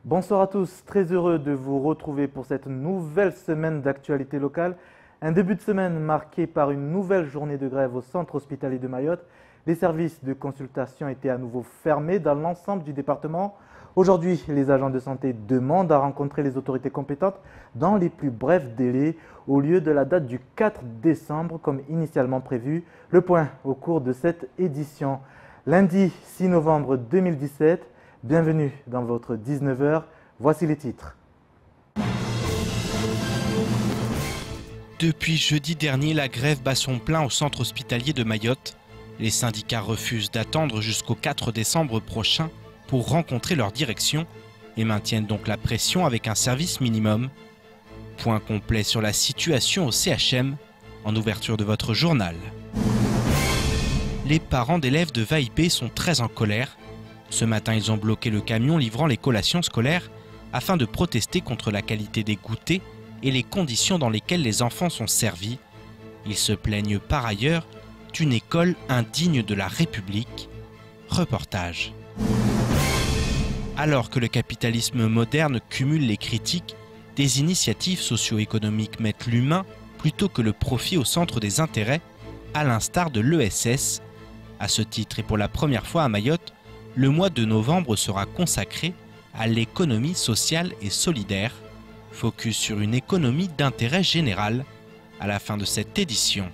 Bonsoir à tous, très heureux de vous retrouver pour cette nouvelle semaine d'actualité locale. Un début de semaine marqué par une nouvelle journée de grève au centre hospitalier de Mayotte. Les services de consultation étaient à nouveau fermés dans l'ensemble du département. Aujourd'hui, les agents de santé demandent à rencontrer les autorités compétentes dans les plus brefs délais au lieu de la date du 4 décembre comme initialement prévu. Le point au cours de cette édition. Lundi 6 novembre 2017, bienvenue dans votre 19h, voici les titres. Depuis jeudi dernier, la grève bat son plein au centre hospitalier de Mayotte. Les syndicats refusent d'attendre jusqu'au 4 décembre prochain pour rencontrer leur direction et maintiennent donc la pression avec un service minimum. Point complet sur la situation au CHM en ouverture de votre journal. Les parents d'élèves de VAIP sont très en colère. Ce matin, ils ont bloqué le camion livrant les collations scolaires afin de protester contre la qualité des goûters et les conditions dans lesquelles les enfants sont servis. Ils se plaignent par ailleurs d'une école indigne de la République. Reportage. Alors que le capitalisme moderne cumule les critiques, des initiatives socio-économiques mettent l'humain plutôt que le profit au centre des intérêts, à l'instar de l'ESS. À ce titre et pour la première fois à Mayotte, le mois de novembre sera consacré à l'économie sociale et solidaire, focus sur une économie d'intérêt général à la fin de cette édition.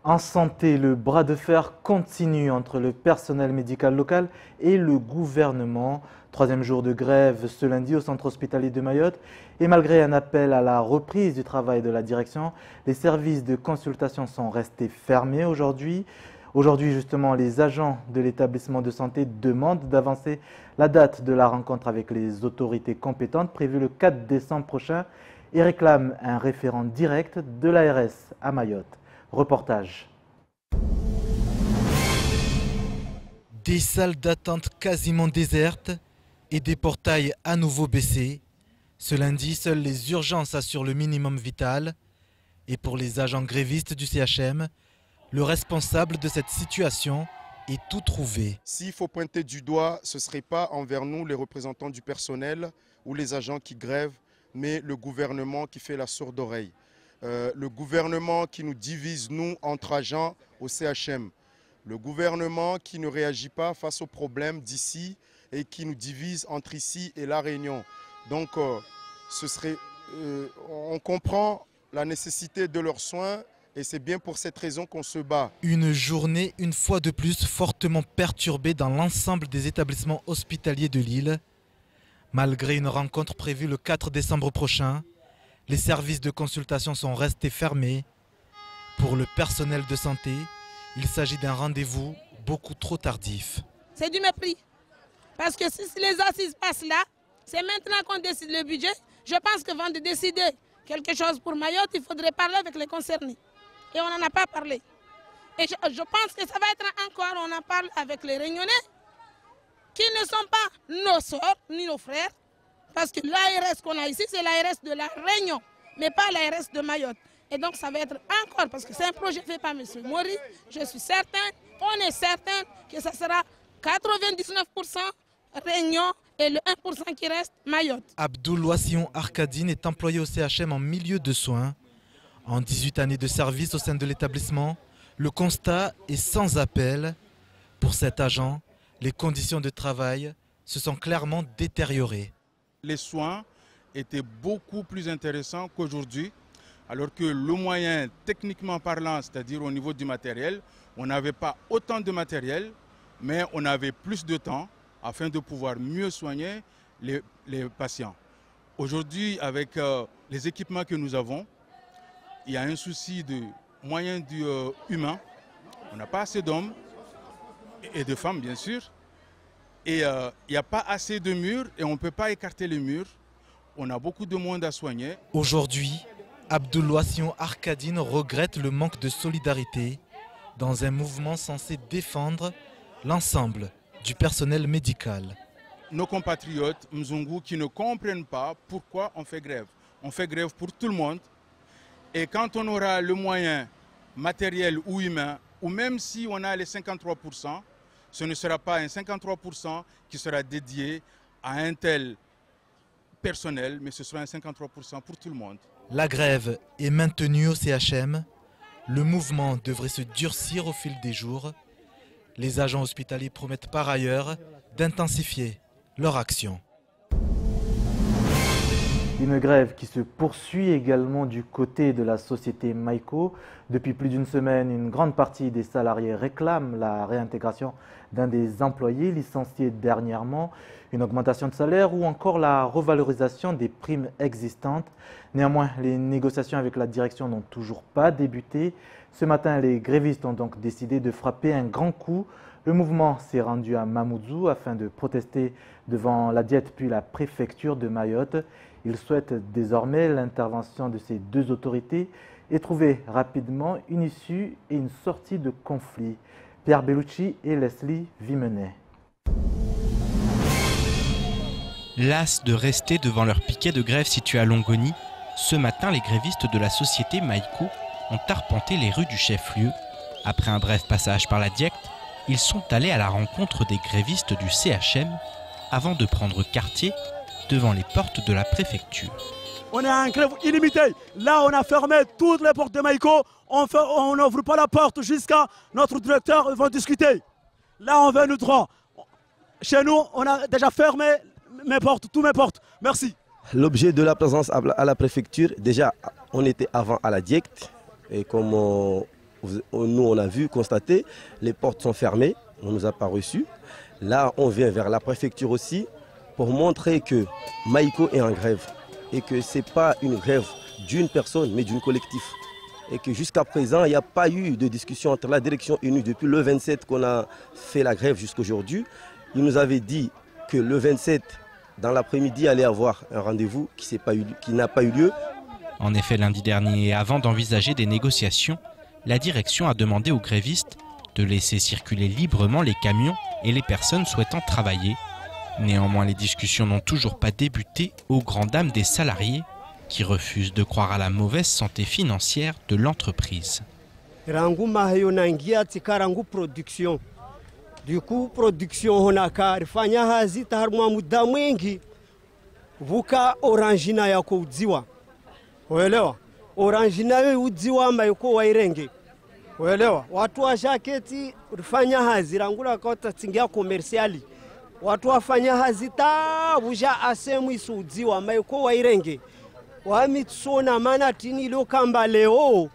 En santé, le bras de fer continue entre le personnel médical local et le gouvernement. Troisième jour de grève ce lundi au centre hospitalier de Mayotte. Et malgré un appel à la reprise du travail de la direction, les services de consultation sont restés fermés aujourd'hui. Aujourd'hui, justement, les agents de l'établissement de santé demandent d'avancer la date de la rencontre avec les autorités compétentes prévue le 4 décembre prochain et réclament un référent direct de l'ARS à Mayotte. Reportage. Des salles d'attente quasiment désertes et des portails à nouveau baissés. Ce lundi, seules les urgences assurent le minimum vital. Et pour les agents grévistes du CHM, le responsable de cette situation est tout trouvé. S'il faut pointer du doigt, ce ne serait pas envers nous, les représentants du personnel ou les agents qui grèvent, mais le gouvernement qui fait la sourde oreille. Le gouvernement qui nous divise, nous, entre agents au CHM. Le gouvernement qui ne réagit pas face aux problèmes d'ici et qui nous divise entre ici et La Réunion. Donc, on comprend la nécessité de leurs soins et c'est bien pour cette raison qu'on se bat. Une journée, une fois de plus, fortement perturbée dans l'ensemble des établissements hospitaliers de l'île. Malgré une rencontre prévue le 4 décembre prochain, les services de consultation sont restés fermés. Pour le personnel de santé, il s'agit d'un rendez-vous beaucoup trop tardif. C'est du mépris. Parce que si les assises passent là, c'est maintenant qu'on décide le budget. Je pense que avant de décider quelque chose pour Mayotte, il faudrait parler avec les concernés. Et on n'en a pas parlé. Et je pense que ça va être encore, on en parle avec les Réunionnais, qui ne sont pas nos soeurs ni nos frères. Parce que l'ARS qu'on a ici, c'est l'ARS de la Réunion, mais pas l'ARS de Mayotte. Et donc ça va être encore, parce que c'est un projet fait par M. Mori, je suis certain, on est certain que ça sera 99% Réunion et le 1% qui reste Mayotte. Abdoul Wassillon Arkadine est employé au CHM en milieu de soins. En 18 années de service au sein de l'établissement, le constat est sans appel. Pour cet agent, les conditions de travail se sont clairement détériorées. Les soins étaient beaucoup plus intéressants qu'aujourd'hui, alors que le moyen, techniquement parlant, c'est-à-dire au niveau du matériel, on n'avait pas autant de matériel, mais on avait plus de temps afin de pouvoir mieux soigner les patients. Aujourd'hui, avec les équipements que nous avons, il y a un souci de moyens humains. On n'a pas assez d'hommes et de femmes, bien sûr. Et il n'y a pas assez de murs et on ne peut pas écarter les murs. On a beaucoup de monde à soigner. Aujourd'hui, Abdoul Wassillon Arkadine regrette le manque de solidarité dans un mouvement censé défendre l'ensemble du personnel médical. Nos compatriotes Mzungu qui ne comprennent pas pourquoi on fait grève. On fait grève pour tout le monde. Et quand on aura le moyen matériel ou humain, ou même si on a les 53%, Ce ne sera pas un 53% qui sera dédié à un tel personnel, mais ce sera un 53% pour tout le monde. La grève est maintenue au CHM. Le mouvement devrait se durcir au fil des jours. Les agents hospitaliers promettent par ailleurs d'intensifier leur action. Une grève qui se poursuit également du côté de la société Maïko. Depuis plus d'une semaine, une grande partie des salariés réclament la réintégration d'un des employés licenciés dernièrement, une augmentation de salaire ou encore la revalorisation des primes existantes. Néanmoins, les négociations avec la direction n'ont toujours pas débuté. Ce matin, les grévistes ont donc décidé de frapper un grand coup. Le mouvement s'est rendu à Mamoudzou afin de protester devant la Diète puis la préfecture de Mayotte. Ils souhaitent désormais l'intervention de ces deux autorités et trouver rapidement une issue et une sortie de conflit. Pierre Bellucci et Leslie Vimenet. Las de rester devant leur piquet de grève situé à Longoni, ce matin, les grévistes de la société Maïko ont arpenté les rues du chef-lieu. Après un bref passage par la Diète, ils sont allés à la rencontre des grévistes du CHM avant de prendre quartier devant les portes de la préfecture. On est en grève illimitée. Là, on a fermé toutes les portes de Maïko. On n'ouvre pas la porte jusqu'à notre directeur va discuter. Là, on veut nous droit. Chez nous, on a déjà fermé mes portes, toutes mes portes. Merci. L'objet de la présence à la préfecture, déjà, on était avant à la Diète. Et comme nous, on a vu, constaté, les portes sont fermées. On ne nous a pas reçus. Là, on vient vers la préfecture aussi pour montrer que Maïko est en grève. Et que ce n'est pas une grève d'une personne, mais d'un collectif. Et que jusqu'à présent, il n'y a pas eu de discussion entre la direction unie depuis le 27 qu'on a fait la grève jusqu'à aujourd'hui. Il nous avait dit que le 27, dans l'après-midi, il allait avoir un rendez-vous qui n'a pas eu lieu. En effet, lundi dernier, avant d'envisager des négociations, la direction a demandé aux grévistes de laisser circuler librement les camions et les personnes souhaitant travailler. Néanmoins, les discussions n'ont toujours pas débuté aux grandes dames des salariés qui refusent de croire à la mauvaise santé financière de l'entreprise. Du coup, production honaka rifanya hazi taharmwa muda mwingi vuka orangina yako udziwa. Uelewa? Orangina yo udziwa Maiko wairenge. Uelewa? Watu wa jaketi rifanya hazi rangula kota tingia komersiali. Watu wafanya hazi ta buja asemu isu udziwa Maiko wairenge. Wamitsona mana tini lo kamba leo.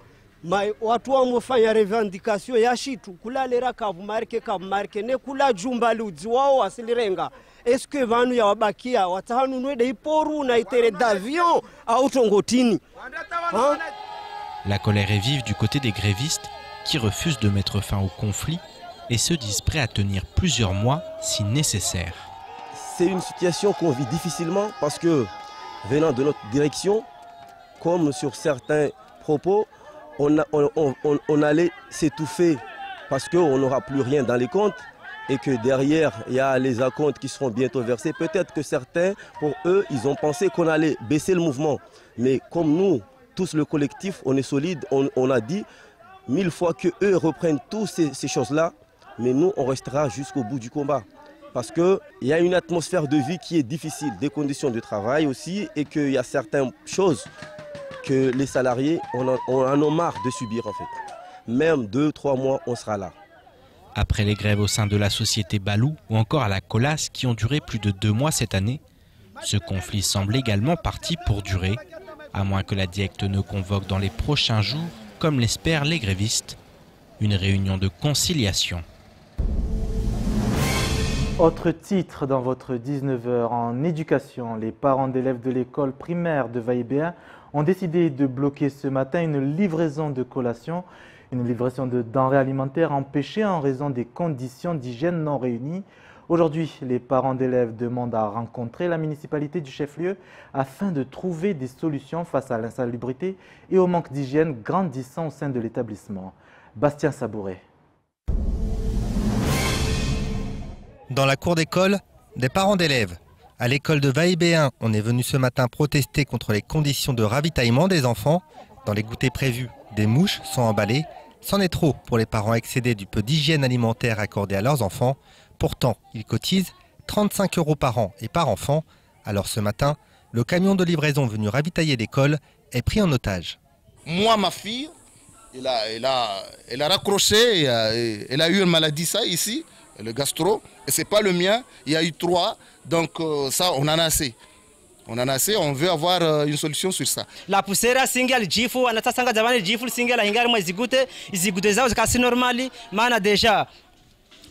Watu wamefanya revendication ya shitu kulalera kavumarke ne kula jumba ludzi wao asilirenga. Est-ce que vanu ya wabakia watahanunwe de iporu na itere d'avion au tongotini? La colère est vive du côté des grévistes qui refusent de mettre fin au conflit et se disent prêts à tenir plusieurs mois si nécessaire. C'est une situation qu'on vit difficilement parce que venant de notre direction, comme sur certains propos, on allait s'étouffer parce qu'on n'aura plus rien dans les comptes et que derrière, il y a les acomptes qui seront bientôt versés. Peut-être que certains, pour eux, ils ont pensé qu'on allait baisser le mouvement. Mais comme nous, tous le collectif, on est solide, on a dit 1000 fois qu'eux reprennent toutes ces choses-là, mais nous, on restera jusqu'au bout du combat. Parce qu'il y a une atmosphère de vie qui est difficile, des conditions de travail aussi, et qu'il y a certaines choses que les salariés en ont marre de subir en fait. Même 2-3 mois, on sera là. Après les grèves au sein de la société Balou ou encore à la Colas qui ont duré plus de 2 mois cette année, ce conflit semble également parti pour durer, à moins que la Diète ne convoque dans les prochains jours, comme l'espèrent les grévistes, une réunion de conciliation. Autre titre dans votre 19h en éducation, les parents d'élèves de l'école primaire de Vaïbéen ont décidé de bloquer ce matin une livraison de collation, une livraison de denrées alimentaires empêchée en raison des conditions d'hygiène non réunies. Aujourd'hui, les parents d'élèves demandent à rencontrer la municipalité du chef-lieu afin de trouver des solutions face à l'insalubrité et au manque d'hygiène grandissant au sein de l'établissement. Bastien Sabouret. Dans la cour d'école, des parents d'élèves. À l'école de Vaïbéen, on est venu ce matin protester contre les conditions de ravitaillement des enfants. Dans les goûters prévus, des mouches sont emballées. C'en est trop pour les parents excédés du peu d'hygiène alimentaire accordé à leurs enfants. Pourtant, ils cotisent 35 € par an et par enfant. Alors ce matin, le camion de livraison venu ravitailler l'école est pris en otage. Moi, ma fille, elle a raccroché, elle a eu une maladie, ça ici, le gastro, et c'est pas le mien, il y a eu 3, donc ça on en a assez. On en a assez, on veut avoir une solution sur ça. La poussière single jifu, anatasanga jamani jifu single hingali mwa izigute zao zikasi normali, maana deja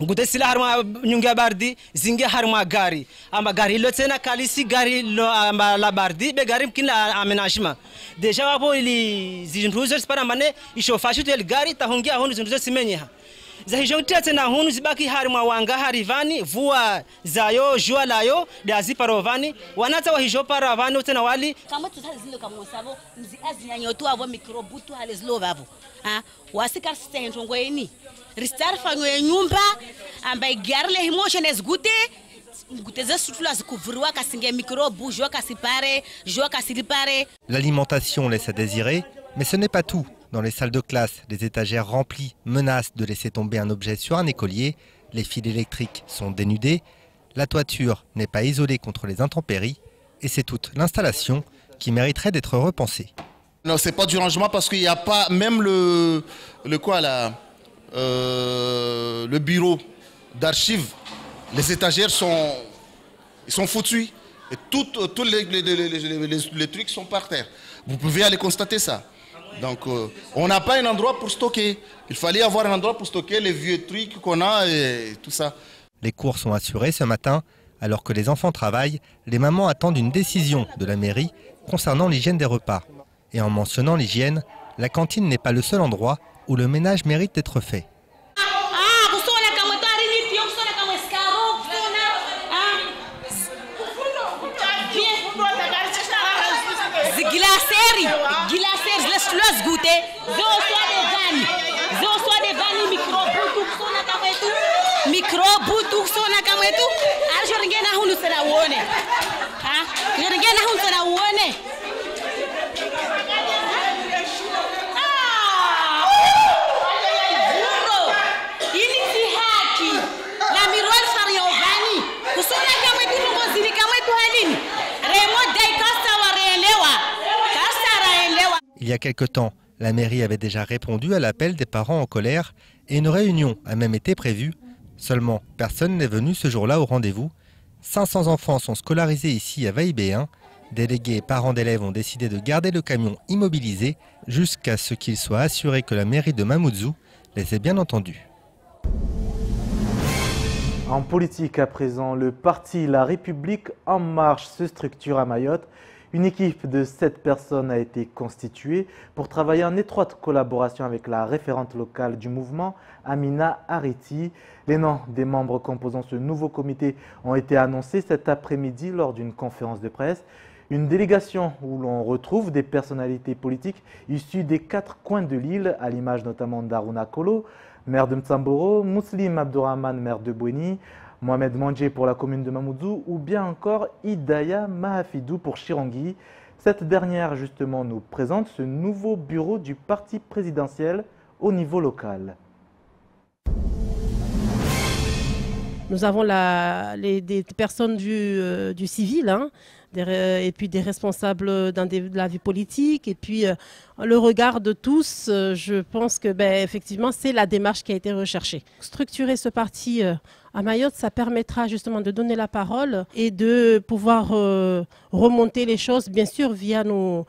ngute sila harma nyungia bardi zingia harma gari amba gari lo tena kalisi gari lo amba la bardi be gari mkina aménagement deja wapo ili zinruzo sipana mane ishofashu tel gari tahongia honu zinruzo simenyeha zahijotia tena honu zibaki harma wanga harivani vua zayo jua layo dazi parovani wanata wahijo paravani tena wali kama tutazilo kama sabo mzi azinyanyoto avo microbutu halezlo vavo wasika stengo eni ristar fanyo nyumba ambaye garle himotiones gute nguteza sutula zikuvurwa kasinge microbu jwa kasipare jwa kasilipare. L'alimentation laisse à désirer, mais ce n'est pas tout. Dans les salles de classe, les étagères remplies menacent de laisser tomber un objet sur un écolier. Les fils électriques sont dénudés. La toiture n'est pas isolée contre les intempéries. Et c'est toute l'installation qui mériterait d'être repensée. Non, c'est pas du rangement parce qu'il n'y a pas même le bureau d'archives. Les étagères sont foutues. Et tous les trucs sont par terre. Vous pouvez aller constater ça. Donc on n'a pas un endroit pour stocker. Il fallait avoir un endroit pour stocker les vieux trucs qu'on a et tout ça. Les cours sont assurés ce matin. Alors que les enfants travaillent, les mamans attendent une décision de la mairie concernant l'hygiène des repas. Et en mentionnant l'hygiène, la cantine n'est pas le seul endroit où le ménage mérite d'être fait. Il y a quelque temps, la mairie avait déjà répondu à l'appel des parents en colère et une réunion a même été prévue. Seulement, personne n'est venu ce jour-là au rendez-vous. 500 enfants sont scolarisés ici à Vaïbéen. Délégués et parents d'élèves ont décidé de garder le camion immobilisé jusqu'à ce qu'il soit assuré que la mairie de Mamoudzou les ait bien entendus. En politique à présent, le parti La République En Marche se structure à Mayotte. Une équipe de 7 personnes a été constituée pour travailler en étroite collaboration avec la référente locale du mouvement, Amina Ariti. Les noms des membres composant ce nouveau comité ont été annoncés cet après-midi lors d'une conférence de presse. Une délégation où l'on retrouve des personnalités politiques issues des 4 coins de l'île, à l'image notamment d'Aruna Kolo, maire de Mtsamboro, Muslim Abdourahman, maire de Bouéni, Mohamed Mandjé pour la commune de Mamoudzou ou bien encore Hidaya Mahafidou pour Chirangui. Cette dernière justement nous présente ce nouveau bureau du parti présidentiel au niveau local. Nous avons des personnes du civil, hein, et puis des responsables de la vie politique, et puis le regard de tous, je pense que effectivement c'est la démarche qui a été recherchée. Structurer ce parti à Mayotte, ça permettra justement de donner la parole et de pouvoir remonter les choses, bien sûr via nos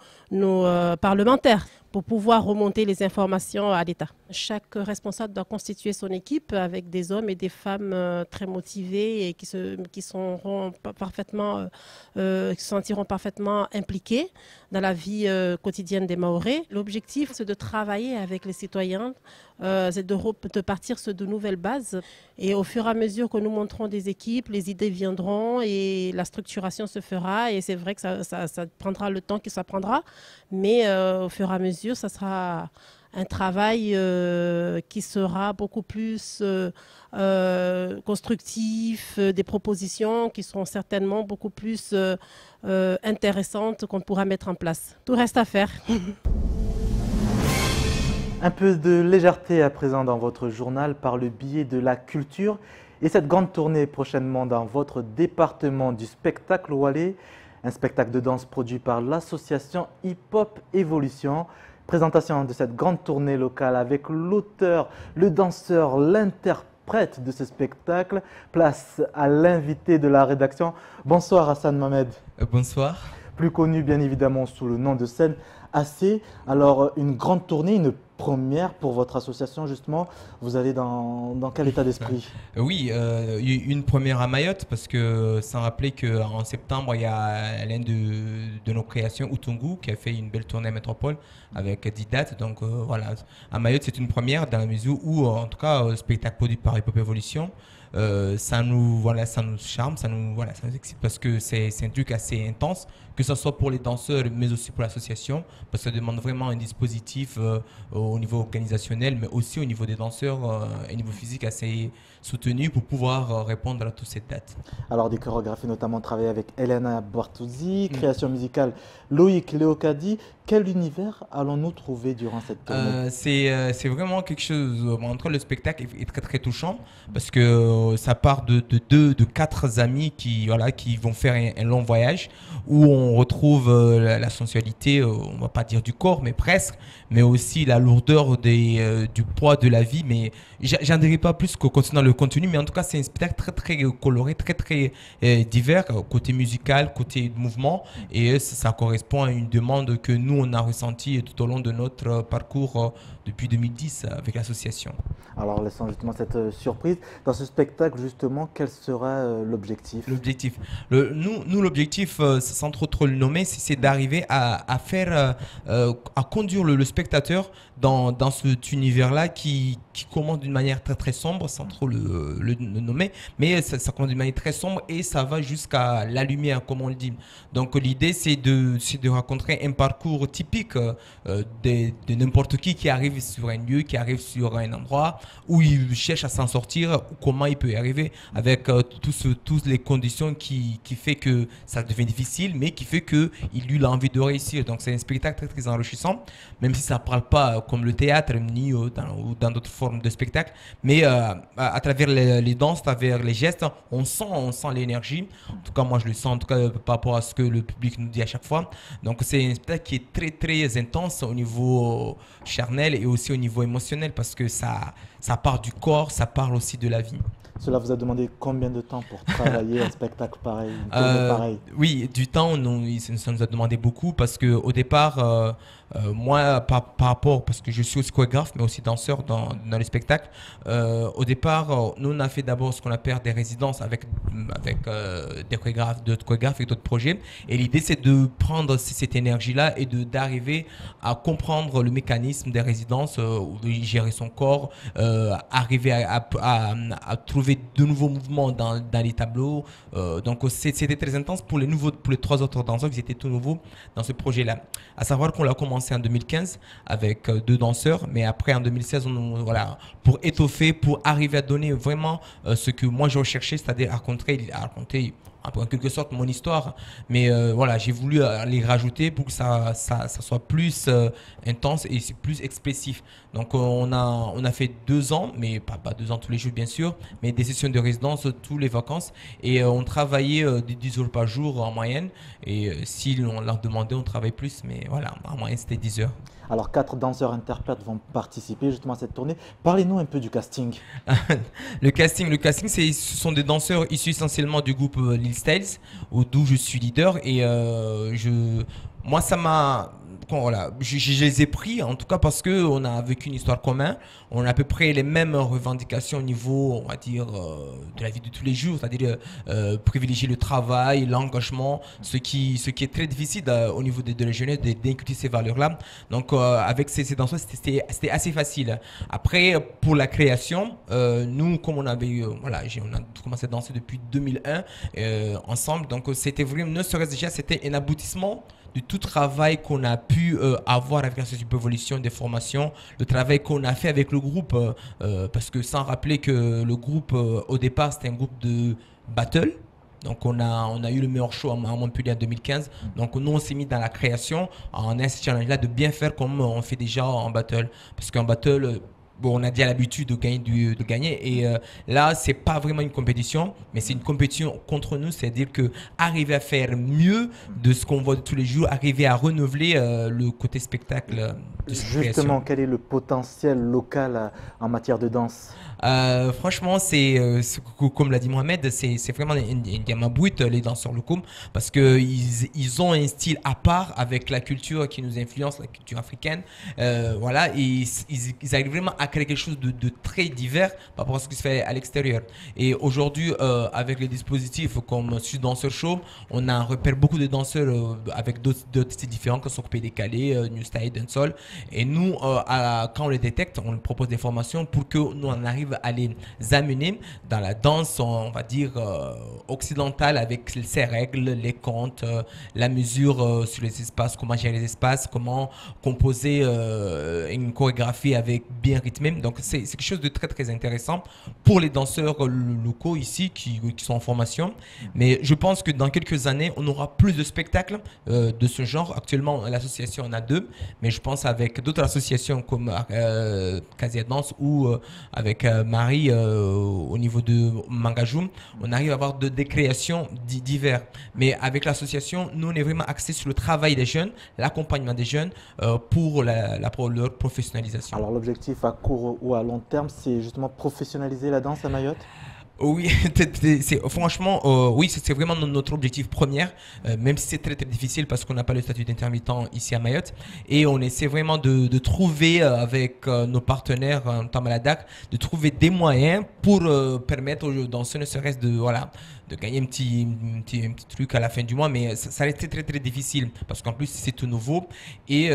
parlementaires, pour pouvoir remonter les informations à l'État. Chaque responsable doit constituer son équipe avec des hommes et des femmes très motivés et qui se sentiront parfaitement impliqués dans la vie quotidienne des Mahorais. L'objectif, c'est de travailler avec les citoyens, c'est de partir sur de nouvelles bases. Et au fur et à mesure que nous montrons des équipes, les idées viendront et la structuration se fera. Et c'est vrai que ça prendra le temps que ça prendra, mais au fur et à mesure, ça sera un travail qui sera beaucoup plus constructif, des propositions qui seront certainement beaucoup plus intéressantes qu'on pourra mettre en place. Tout reste à faire. Un peu de légèreté à présent dans votre journal par le biais de la culture. Et cette grande tournée prochainement dans votre département du spectacle Wallé, un spectacle de danse produit par l'association Hip Hop Évolution. Présentation de cette grande tournée locale avec l'auteur, le danseur, l'interprète de ce spectacle. Place à l'invité de la rédaction. Bonsoir Hassan Mohamed. Bonsoir. Plus connu bien évidemment sous le nom de scène AC. Alors une grande tournée, une première pour votre association justement. Vous allez dans quel état d'esprit? Oui, une première à Mayotte parce que sans rappeler qu'en septembre il y a l'un de nos créations, Utungu, qui a fait une belle tournée à Métropole avec 10 dates. Donc voilà, à Mayotte c'est une première dans la mesure où en tout cas spectacle produit par Hip Hop Évolution. Ça nous charme, ça nous excite parce que c'est un truc assez intense, que ce soit pour les danseurs mais aussi pour l'association, parce que ça demande vraiment un dispositif au niveau organisationnel mais aussi au niveau des danseurs, au niveau physique assez soutenu pour pouvoir répondre à toutes ces dates. Alors des chorégraphies notamment travaillé avec Elena Bartuzzi, création musicale Loïc Leocadi. Quel univers allons-nous trouver durant cette tournée? C'est vraiment quelque chose, en tout cas le spectacle est très très touchant parce que ça part de 4 amis qui vont faire un long voyage où on retrouve la sensualité, on va pas dire du corps mais presque, mais aussi la lourdeur du poids de la vie. Mais j'en dirai pas plus que concernant le contenu, mais en tout cas c'est un spectacle très très coloré, très très divers, côté musical, côté mouvement, et ça correspond à une demande que nous on a ressentie tout au long de notre parcours depuis 2010 avec l'association. Alors laissons justement cette surprise. Dans ce spectacle justement, quel sera l'objectif? L'objectif, nous l'objectif, sans trop le nommer, c'est d'arriver à faire, à conduire le spectateur dans cet univers-là qui commence d'une manière très très sombre, sans trop le nommer, mais ça commence d'une manière très sombre et ça va jusqu'à la lumière, comme on le dit. Donc l'idée c'est de raconter un parcours typique de n'importe qui arrive sur un lieu, qui arrive sur un endroit où il cherche à s'en sortir, comment il peut y arriver avec toutes les conditions qui fait que ça devient difficile, mais qui fait qu'il lui a envie de réussir. Donc c'est un spectacle très très enrichissant, même si ça ne parle pas comme le théâtre ni ou dans d'autres formes de spectacle, mais à travers les danses, à travers les gestes, on sent l'énergie. En tout cas moi je le sens, en tout cas par rapport à ce que le public nous dit à chaque fois. Donc c'est un spectacle qui est très très intense au niveau charnel et aussi au niveau émotionnel parce que ça part du corps, ça parle aussi de la vie. Cela vous a demandé combien de temps pour travailler un spectacle pareil, une tournée pareille? Oui, du temps, ça nous a demandé beaucoup parce qu'au départ, moi, par rapport, parce que je suis aussi chorégraphe, mais aussi danseur dans les spectacles, au départ, nous, on a fait d'abord ce qu'on appelle des résidences avec des chorégraphes, d'autres chorégraphes et d'autres projets. Et l'idée, c'est de prendre cette énergie-là et d'arriver à comprendre le mécanisme des résidences, gérer son corps, arriver à trouver de nouveaux mouvements dans les tableaux. Donc, c'était très intense pour les 3 autres danseurs qui étaient tout nouveaux dans ce projet-là. À savoir qu'on l'a commencé en 2015 avec 2 danseurs, mais après en 2016, pour étoffer, pour arriver à donner vraiment ce que moi je recherchais, c'est-à-dire à raconter en quelque sorte mon histoire, mais j'ai voulu les rajouter pour que ça soit plus intense et plus expressif. Donc on a fait 2 ans, mais pas 2 ans tous les jours bien sûr, mais des sessions de résidence tous les vacances, et on travaillait 10 heures par jour en moyenne, et si on leur demandait on travaille plus, mais voilà, en moyenne c'était 10 heures. Alors 4 danseurs interprètes vont participer justement à cette tournée. Parlez-nous un peu du casting. Le casting, ce sont des danseurs issus essentiellement du groupe Lil Styles, d'où je suis leader, et moi ça m'a... je les ai pris en tout cas parce qu'on a vécu une histoire commune, on a à peu près les mêmes revendications au niveau, on va dire, de la vie de tous les jours, c'est-à-dire privilégier le travail, l'engagement, ce qui est très difficile au niveau de la jeunesse d'inculquer ces valeurs-là. Donc avec ces danseurs, c'était assez facile. Après, pour la création, nous, comme on a commencé à danser depuis 2001 ensemble, donc c'était vraiment, ne serait-ce déjà, c'était un aboutissement de tout travail qu'on a pu avoir avec l'association Évolution, des formations, le travail qu'on a fait avec le groupe, parce que sans rappeler que le groupe au départ c'était un groupe de battle. Donc on a eu le meilleur show à Montpellier en 2015. Donc nous on s'est mis dans la création en ce challenge là de bien faire comme on fait déjà en battle, parce qu'en battle bon, on a déjà l'habitude de gagner. Et là, c'est pas vraiment une compétition, mais c'est une compétition contre nous. C'est-à-dire que arriver à faire mieux de ce qu'on voit tous les jours, arriver à renouveler le côté spectacle. Justement, quel est le potentiel local en matière de danse? Franchement, comme l'a dit Mohamed, c'est vraiment une gamme brute, les danseurs locaux, parce qu'ils ont un style à part avec la culture qui nous influence, la culture africaine. Voilà, et ils arrivent vraiment à créer quelque chose de très divers par rapport à ce qui se fait à l'extérieur. Et aujourd'hui, avec les dispositifs comme Sud Danseur Show, on repère beaucoup de danseurs avec d'autres styles différents, comme sont coupés décalés, New Style, Dancehall. Et nous, quand on les détecte, on propose des formations pour que nous on arrive à les amener dans la danse, on va dire, occidentale, avec ses règles, les comptes, la mesure sur les espaces, comment gérer les espaces, comment composer une chorégraphie avec bien rythmé. Donc c'est quelque chose de très très intéressant pour les danseurs locaux ici qui sont en formation. Mais je pense que dans quelques années, on aura plus de spectacles de ce genre. Actuellement, l'association en a 2, mais je pense avec d'autres associations comme Casia Danse ou avec Marie au niveau de Mangajoum, on arrive à avoir des créations diverses. Mais avec l'association, nous on est vraiment axé sur le travail des jeunes, l'accompagnement des jeunes pour leur professionnalisation. Alors l'objectif à court ou à long terme, c'est justement professionnaliser la danse à Mayotte? Oui, franchement, oui, c'est vraiment notre objectif premier, même si c'est très très difficile parce qu'on n'a pas le statut d'intermittent ici à Mayotte. Et on essaie vraiment de trouver avec nos partenaires en Tamaladac, de trouver des moyens pour permettre aux danseurs ne serait-ce de gagner un petit truc à la fin du mois, mais ça reste très très difficile parce qu'en plus c'est tout nouveau et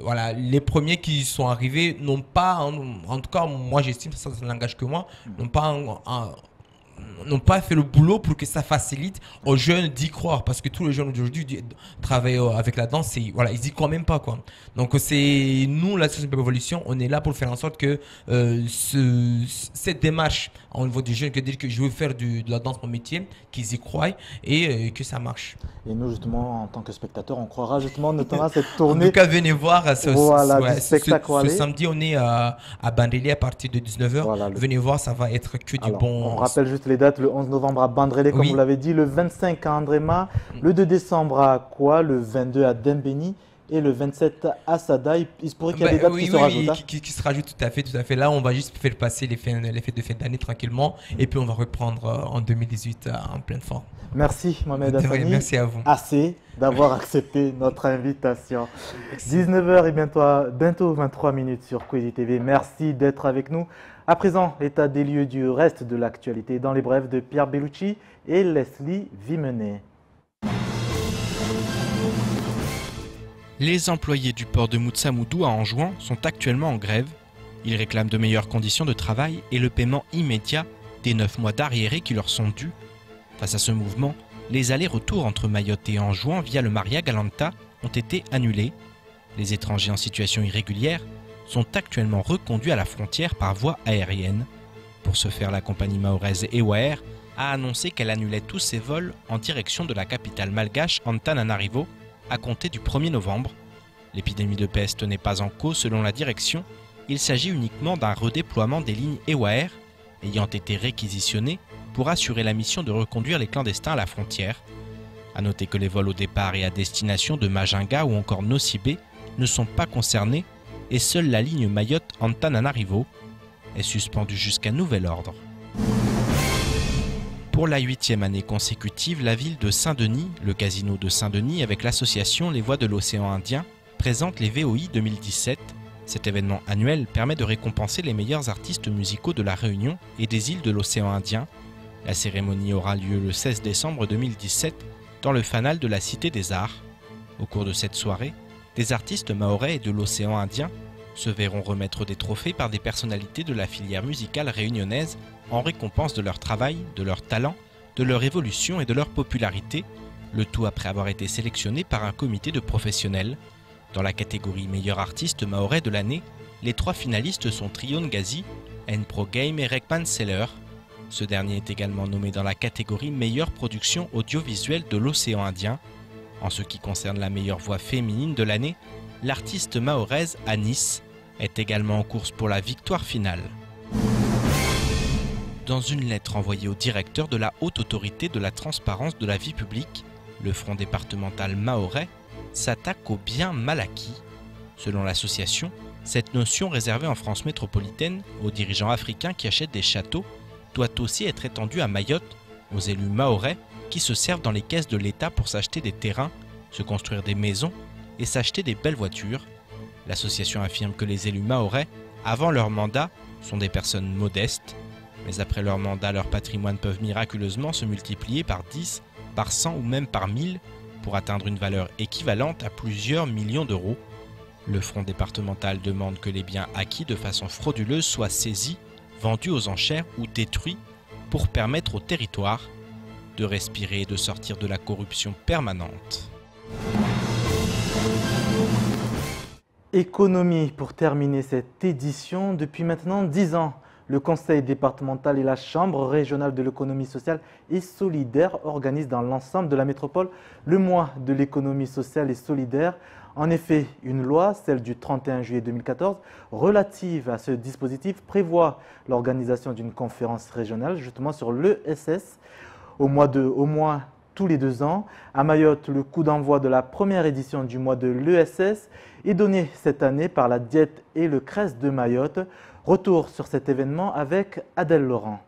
voilà, les premiers qui sont arrivés n'ont pas, en tout cas moi j'estime, ça n'engage que moi, n'ont pas fait le boulot pour que ça facilite aux jeunes d'y croire, parce que tous les jeunes aujourd'hui travaillent avec la danse, voilà, ils y croient même pas quoi. Donc c'est nous, l'association Bébé Evolution, on est là pour faire en sorte que cette démarche au niveau des jeunes, que dire que je veux faire de la danse mon métier, qu'ils y croient et que ça marche. Et nous justement en tant que spectateurs, on croira justement notamment à cette tournée. En tout cas, venez voir ce samedi, on est à Bandrélé à partir de 19h. Voilà, venez voir, ça va être que du bon. On rappelle juste les dates: le 11 novembre à Bandrélé, comme vous l'avez dit, le 25 à Andréma, le 2 décembre à Koua, le 22 à Dembéni et le 27 à Sada. Il se pourrait qu'il y ait des dates qui se rajoutent. Qui se rajoutent, tout à fait. Là, on va juste faire passer les fêtes de fin d'année tranquillement et puis on va reprendre en 2018 en pleine forme. Merci Mohamed Hassani. Merci à vous. Assez d'avoir accepté notre invitation. 19h et bientôt 23 minutes sur Kwezi TV. Merci d'être avec nous. À présent, l'état des lieux du reste de l'actualité dans les brèves de Pierre Bellucci et Leslie Vimenet. Les employés du port de Moutsamoudou à Anjouan sont actuellement en grève. Ils réclament de meilleures conditions de travail et le paiement immédiat des 9 mois d'arriérés qui leur sont dus. Face à ce mouvement, les allers-retours entre Mayotte et Anjouan via le Maria Galanta ont été annulés. Les étrangers en situation irrégulière sont actuellement reconduits à la frontière par voie aérienne. Pour ce faire, la compagnie mahoraise EWAER a annoncé qu'elle annulait tous ses vols en direction de la capitale malgache Antananarivo à compter du 1er novembre. L'épidémie de peste n'est pas en cause selon la direction. Il s'agit uniquement d'un redéploiement des lignes EWAER ayant été réquisitionnées pour assurer la mission de reconduire les clandestins à la frontière. A noter que les vols au départ et à destination de Majinga ou encore Nosibé ne sont pas concernés et seule la ligne Mayotte-Antananarivo est suspendue jusqu'à nouvel ordre. Pour la 8e année consécutive, la ville de Saint-Denis, le casino de Saint-Denis avec l'association Les Voix de l'Océan Indien, présente les VOI 2017. Cet événement annuel permet de récompenser les meilleurs artistes musicaux de la Réunion et des îles de l'Océan Indien. La cérémonie aura lieu le 16 décembre 2017 dans le fanal de la Cité des Arts. Au cours de cette soirée, des artistes mahorais et de l'Océan Indien se verront remettre des trophées par des personnalités de la filière musicale réunionnaise en récompense de leur travail, de leur talent, de leur évolution et de leur popularité, le tout après avoir été sélectionné par un comité de professionnels. Dans la catégorie meilleur artiste mahorais de l'année, les 3 finalistes sont Trion Gazi, N-Pro Game et Rekman Seller. Ce dernier est également nommé dans la catégorie meilleure production audiovisuelle de l'Océan Indien. En ce qui concerne la meilleure voix féminine de l'année, l'artiste mahoraise Anis est également en course pour la victoire finale. Dans une lettre envoyée au directeur de la Haute Autorité de la Transparence de la Vie Publique, le Front départemental mahorais s'attaque aux biens mal acquis. Selon l'association, cette notion réservée en France métropolitaine aux dirigeants africains qui achètent des châteaux doit aussi être étendue à Mayotte, aux élus mahorais qui se servent dans les caisses de l'État pour s'acheter des terrains, se construire des maisons et s'acheter des belles voitures. L'association affirme que les élus mahorais, avant leur mandat, sont des personnes modestes, mais après leur mandat, leurs patrimoines peuvent miraculeusement se multiplier par 10, par 100 ou même par 1000 pour atteindre une valeur équivalente à plusieurs millions d'euros. Le Front départemental demande que les biens acquis de façon frauduleuse soient saisis, vendus aux enchères ou détruits pour permettre au territoire de respirer et de sortir de la corruption permanente. Économie pour terminer cette édition. Depuis maintenant 10 ans, le Conseil départemental et la Chambre régionale de l'économie sociale et solidaire organisent dans l'ensemble de la métropole le mois de l'économie sociale et solidaire. En effet, une loi, celle du 31 juillet 2014, relative à ce dispositif, prévoit l'organisation d'une conférence régionale justement sur l'ESS au moins tous les 2 ans. À Mayotte, le coup d'envoi de la première édition du mois de l'ESS est donné cette année par la Diète et le CRES de Mayotte. Retour sur cet événement avec Adèle Laurent.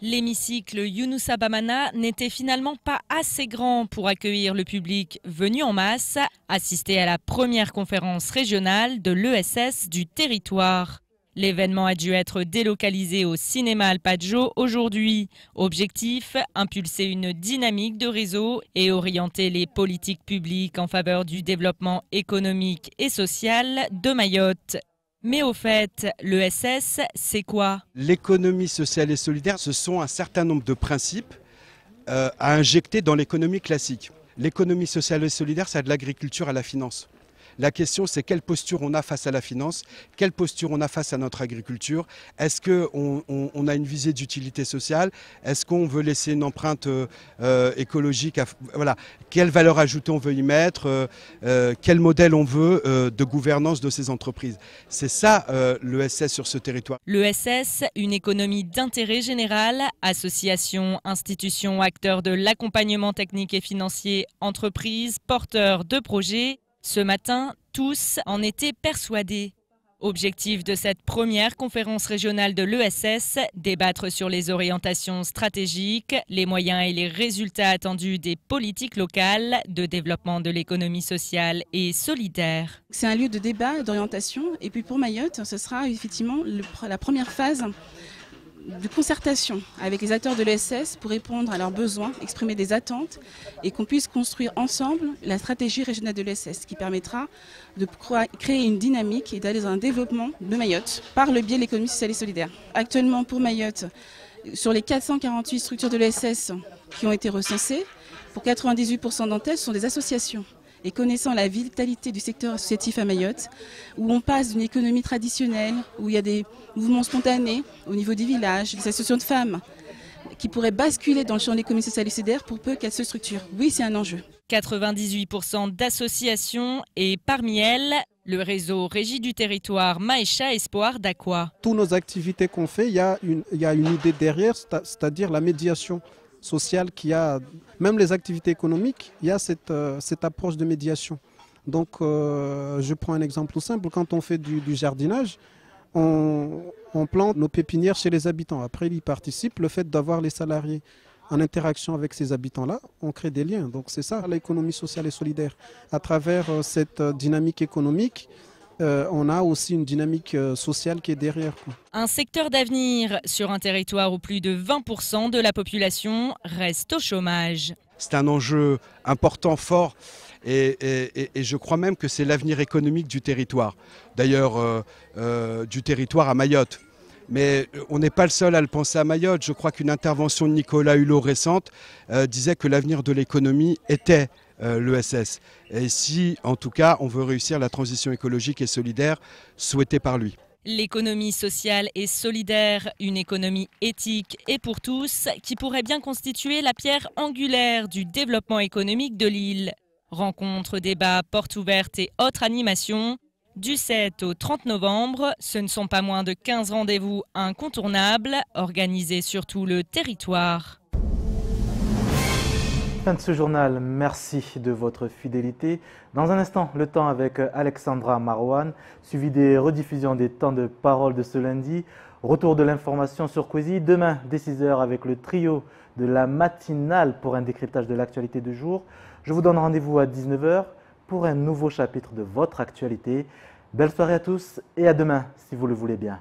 L'hémicycle Younoussa Bamana n'était finalement pas assez grand pour accueillir le public venu en masse, assister à la première conférence régionale de l'ESS du territoire. L'événement a dû être délocalisé au cinéma Alpaggio aujourd'hui. Objectif, impulser une dynamique de réseau et orienter les politiques publiques en faveur du développement économique et social de Mayotte. Mais au fait, l'ESS, c'est quoi? L'économie sociale et solidaire, ce sont un certain nombre de principes à injecter dans l'économie classique. L'économie sociale et solidaire, ça a de l'agriculture à la finance. La question, c'est quelle posture on a face à la finance, quelle posture on a face à notre agriculture. Est-ce qu'on a une visée d'utilité sociale? Est-ce qu'on veut laisser une empreinte écologique? Voilà. Quelle valeur ajoutée on veut y mettre? Quel modèle on veut de gouvernance de ces entreprises? C'est ça l'ESS sur ce territoire. L'ESS, une économie d'intérêt général, associations, institutions, acteurs de l'accompagnement technique et financier, entreprises, porteurs de projets. Ce matin, tous en étaient persuadés. Objectif de cette première conférence régionale de l'ESS, débattre sur les orientations stratégiques, les moyens et les résultats attendus des politiques locales de développement de l'économie sociale et solidaire. C'est un lieu de débat, d'orientation, et puis pour Mayotte, ce sera effectivement la première phase de concertation avec les acteurs de l'ESS pour répondre à leurs besoins, exprimer des attentes et qu'on puisse construire ensemble la stratégie régionale de l'ESS qui permettra de créer une dynamique et d'aller dans un développement de Mayotte par le biais de l'économie sociale et solidaire. Actuellement pour Mayotte, sur les 448 structures de l'ESS qui ont été recensées, pour 98% d'entre elles, ce sont des associations. Et connaissant la vitalité du secteur associatif à Mayotte, où on passe d'une économie traditionnelle, où il y a des mouvements spontanés au niveau des villages, des associations de femmes, qui pourraient basculer dans le champ de l'économie sociale et solidaire pour peu qu'elles se structurent. Oui, c'est un enjeu. 98% d'associations et parmi elles, le réseau Régie du territoire Maïcha Espoir d'Aqua. Toutes nos activités qu'on fait, il y a une idée derrière, c'est-à-dire la médiation sociale qui a, même les activités économiques, il y a cette approche de médiation. Donc je prends un exemple tout simple, quand on fait du jardinage, on plante nos pépinières chez les habitants. Après, ils y participent, le fait d'avoir les salariés en interaction avec ces habitants-là, on crée des liens. Donc c'est ça l'économie sociale et solidaire. À travers cette dynamique économique, on a aussi une dynamique sociale qui est derrière. Un secteur d'avenir sur un territoire où plus de 20% de la population reste au chômage. C'est un enjeu important, fort, et je crois même que c'est l'avenir économique du territoire. D'ailleurs, du territoire à Mayotte. Mais on n'est pas le seul à le penser à Mayotte. Je crois qu'une intervention de Nicolas Hulot récente disait que l'avenir de l'économie était l'ESS. Et si, en tout cas, on veut réussir la transition écologique et solidaire souhaitée par lui. L'économie sociale et solidaire, une économie éthique et pour tous, qui pourrait bien constituer la pierre angulaire du développement économique de l'île. Rencontres, débats, portes ouvertes et autres animations. Du 7 au 30 novembre, ce ne sont pas moins de 15 rendez-vous incontournables organisés sur tout le territoire. Fin de ce journal, merci de votre fidélité. Dans un instant, le temps avec Alexandra Marouane, suivi des rediffusions des temps de parole de ce lundi. Retour de l'information sur Kwezi, demain dès 6h avec le trio de la matinale pour un décryptage de l'actualité du jour. Je vous donne rendez-vous à 19h pour un nouveau chapitre de votre actualité. Belle soirée à tous et à demain si vous le voulez bien.